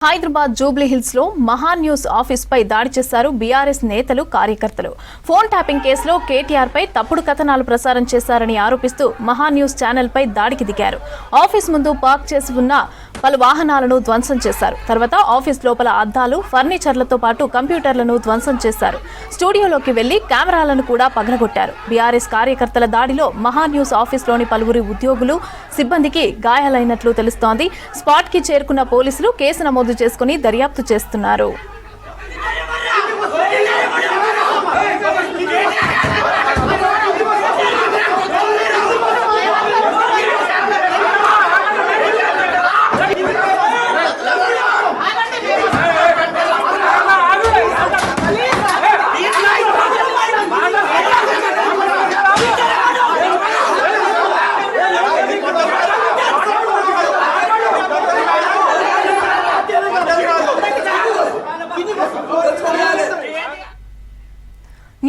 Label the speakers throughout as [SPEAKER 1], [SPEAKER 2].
[SPEAKER 1] Hyderabad Jubilee hills లో మహా news office పై దాడి చేశారు బీఆర్ఎస్ నేతలు కార్యకర్తలు. ఫోన్ ట్యాపింగ్ కేసులో కేటీఆర్ పై తప్పుడు కథనాలు ప్రసారం చేశారని ఆరోపిస్తూ మహా న్యూస్ ఛానల్ పై దాడికి దిగారు. ఆఫీస్ ముందు పార్క్ చేసి ఉన్న పలు వాహనాలను ధ్వంసం చేశారు. తర్వాత ఆఫీస్ లోపల అద్దాలు, ఫర్నిచర్లతో పాటు కంప్యూటర్లను ధ్వంసం చేశారు. స్టూడియోలోకి వెళ్లి కెమెరాలను కూడా పగలగొట్టారు. బీఆర్ఎస్ కార్యకర్తల దాడిలో మహా న్యూస్ ఆఫీస్లోని పలువురు ఉద్యోగులు, సిబ్బందికి గాయాలైనట్లు తెలుస్తోంది. స్పాట్ కి చేరుకున్న పోలీసులు కేసు నమోదు చేసుకుని దర్యాప్తు చేస్తున్నారు.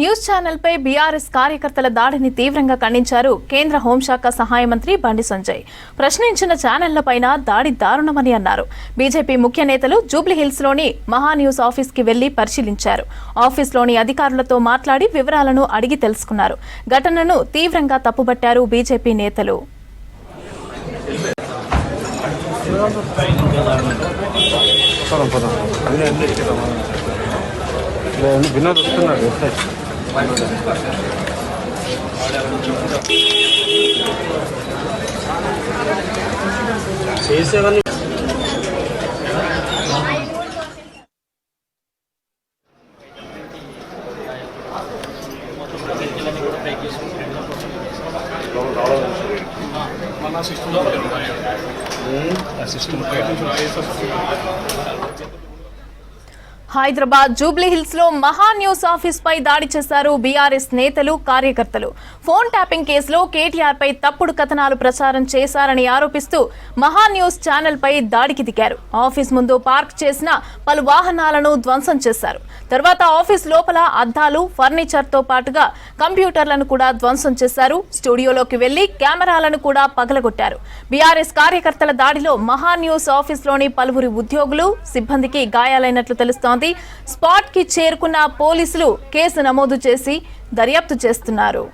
[SPEAKER 1] న్యూస్ ఛానల్ పై బీఆర్ఎస్ కార్యకర్తల దాడిని తీవ్రంగా ఖండించారు కేంద్ర హోంశాఖ సహాయ మంత్రి బండి సంజయ్. ప్రశ్నించిన ఛానళ్లపైన దాడి దారుణమని అన్నారు. బీజేపీ ముఖ్య నేతలు జూబ్లీహిల్స్ లోని మహా న్యూస్ ఆఫీస్ కి వెళ్లి పరిశీలించారు. ఆఫీస్లోని అధికారులతో మాట్లాడి వివరాలను అడిగి తెలుసుకున్నారు. ఘటనను తీవ్రంగా తప్పుబట్టారు బీజేపీ నేతలు.
[SPEAKER 2] వినోద్ వస్తున్నాడు. చేసేవన్నీ
[SPEAKER 1] హైదరాబాద్ జూబ్లీహిల్స్ లో మహా న్యూస్ ఆఫీస్ పై దాడి చేశారు బీఆర్ఎస్ నేతలు, కార్యకర్తలు. ఫోన్ ట్యాపింగ్ కేసులో కేటీఆర్ పై తప్పుడు కథనాలు ప్రచారం చేశారని ఆరోపిస్తూ మహా న్యూస్ ఛానల్ పై దాడికి దిగారు. ఆఫీస్ ముందు పార్క్ చేసిన పలు వాహనాలను ధ్వంసం చేశారు. తర్వాత ఆఫీస్ లోపల అద్దాలు, ఫర్నిచర్ తో పాటుగా కంప్యూటర్లను కూడా ధ్వంసం చేశారు. స్టూడియోలోకి వెళ్లి కెమెరాలను కూడా పగలగొట్టారు. బీఆర్ఎస్ కార్యకర్తల దాడిలో మహా న్యూస్ ఆఫీస్ లోని పలువురు ఉద్యోగులు, సిబ్బందికి గాయాలైనట్లు తెలుస్తోంది. స్పాట్ కి చేరుకున్న పోలీసులు కేసు నమోదు చేసి దర్యాప్తు చేస్తున్నారు.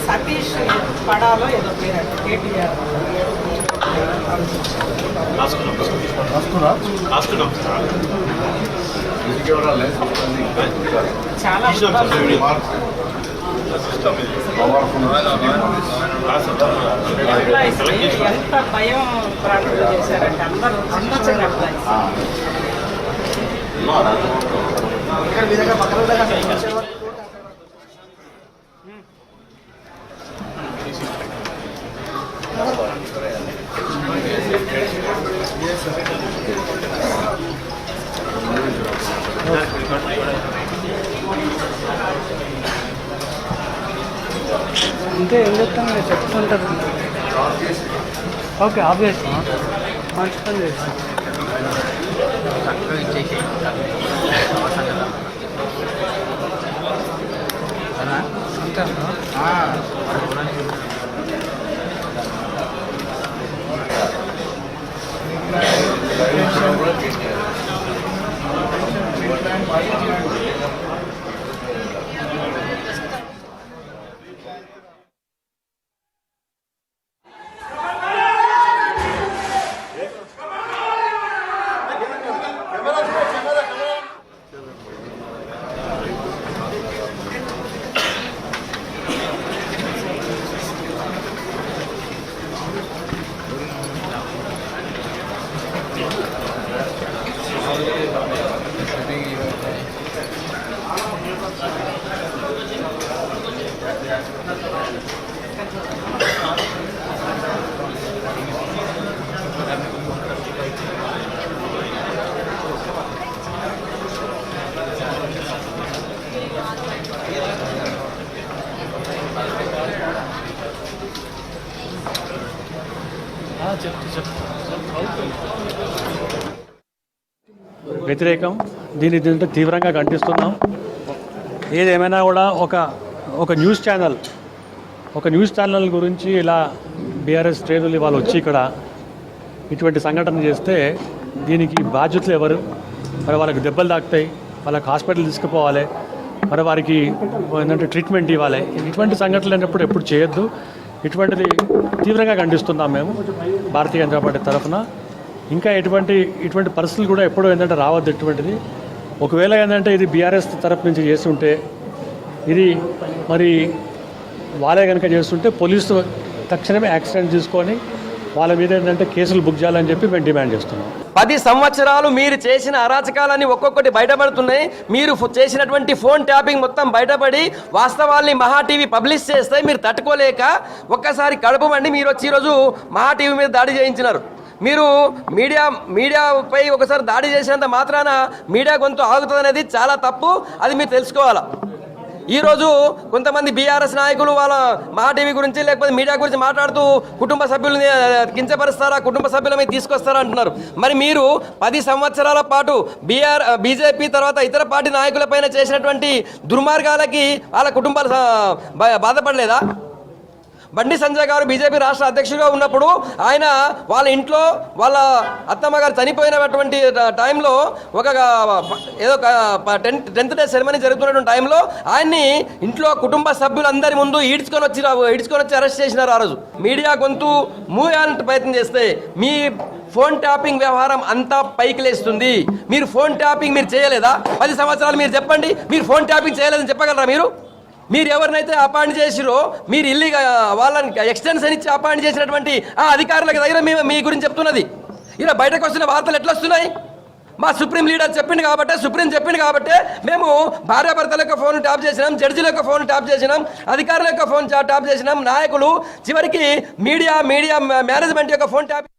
[SPEAKER 3] సతీష్ పడాలో ఏదో పేరు కేటీఆర్ చాలా ఎంత భయం ప్రారంభం చేశారంటే అందరూ చిన్న
[SPEAKER 4] అంటే ఏం చెప్తాను చెప్తుంటారు. ఓకే ఆబ్వియస్ మంచి పని చేస్తాను. వ్యతిరేకం
[SPEAKER 5] దీన్ని తీవ్రంగా ఖండిస్తున్నాం. ఏదేమైనా కూడా ఒక న్యూస్ ఛానల్ గురించి ఇలా బీఆర్ఎస్ శ్రేణులు వాళ్ళు వచ్చి ఇక్కడ ఇటువంటి సంఘటన చేస్తే దీనికి బాధ్యతలు ఎవరు? మరి వాళ్ళకి దెబ్బలు తాకుతాయి, వాళ్ళకి హాస్పిటల్ తీసుకుపోవాలి, మరి వారికి ఏంటంటే ట్రీట్మెంట్ ఇవ్వాలి. ఇటువంటి సంఘటనలు అయినప్పుడు ఎప్పుడు చేయొద్దు. ఇటువంటిది తీవ్రంగా ఖండిస్తున్నాం మేము భారతీయ జనతా పార్టీ తరఫున. ఇంకా ఇటువంటి పరిస్థితులు కూడా ఎప్పుడూ ఏంటంటే రావద్దు. ఇటువంటిది ఒకవేళ ఏంటంటే ఇది బీఆర్ఎస్ తరఫు నుంచి చేస్తుంటే, ఇది మరి వాళ్ళే కనుక చేస్తుంటే పోలీసు తక్షణమే యాక్సిడెంట్ తీసుకొని వాళ్ళ మీద ఏంటంటే కేసులు బుక్ చేయాలని చెప్పి మేము డిమాండ్ చేస్తున్నాం.
[SPEAKER 6] 10 సంవత్సరాలు మీరు చేసిన అరాచకాలన్నీ ఒక్కొక్కటి బయటపడుతున్నాయి. మీరు చేసినటువంటి ఫోన్ ట్యాపింగ్ మొత్తం బయటపడి వాస్తవాల్ని మహా టీవీ పబ్లిష్ చేస్తే మీరు తట్టుకోలేక ఒక్కసారి కడుపుమండి మీరు వచ్చి ఈరోజు మహా టీవీ మీద దాడి చేయించినారు. మీరు మీడియాపై ఒకసారి దాడి చేసినంత మాత్రాన మీడియా గొంతు ఆగుతుంది అనేది చాలా తప్పు. అది మీరు తెలుసుకోవాలా. ఈరోజు కొంతమంది బీఆర్ఎస్ నాయకులు వాళ్ళ మహా టీవీ గురించి లేకపోతే మీడియా గురించి మాట్లాడుతూ కుటుంబ సభ్యులని కించపరుస్తారా, కుటుంబ సభ్యుల మీద తీసుకొస్తారా అంటున్నారు. మరి మీరు 10 సంవత్సరాల పాటు బీజేపీ తర్వాత ఇతర పార్టీ నాయకులపైన చేసినటువంటి దుర్మార్గాలకి వాళ్ళ కుటుంబాలు బాధపడలేదా? బండి సంజయ్ గారు బీజేపీ రాష్ట్ర అధ్యక్షుడిగా ఉన్నప్పుడు ఆయన వాళ్ళ ఇంట్లో వాళ్ళ అత్తమ్మ గారు చనిపోయినటువంటి టైంలో ఏదో 10th డే సెరమనీ జరుగుతున్నటువంటి టైంలో ఆయన్ని ఇంట్లో కుటుంబ సభ్యులందరి ముందు ఈడ్చుకొని వచ్చి అరెస్ట్ చేసినారు. ఆ రోజు మీడియా గొంతు మూయాలంటే ప్రయత్నం చేస్తే మీ ఫోన్ ట్యాపింగ్ వ్యవహారం అంతా పైకి లేస్తుంది. మీరు ఫోన్ ట్యాపింగ్ మీరు చేయలేదా? 10 సంవత్సరాలు మీరు చెప్పండి, మీరు ఫోన్ ట్యాపింగ్ చేయలేదని చెప్పగలరా? మీరు ఎవరినైతే అపాయింట్ చేసిరో మీరు ఇల్లీగా వాళ్ళని ఎక్స్టెన్షన్ ఇచ్చి అపాయింట్ చేసినటువంటి ఆ అధికారులకు దగ్గర మీ గురించి చెప్తున్నది. ఇలా బయటకు వస్తున్న వార్తలు ఎట్లా వస్తున్నాయి? మా సుప్రీం లీడర్ చెప్పింది కాబట్టి మేము భార్యాభర్తల యొక్క ఫోన్ ట్యాప్ చేసినాం, జడ్జిల యొక్క ఫోన్ ట్యాప్ చేసినాం, అధికారుల యొక్క ఫోన్ ట్యాప్ చేసినాం, నాయకులు చివరికి మీడియా మేనేజ్మెంట్ యొక్క ఫోన్ ట్యాప్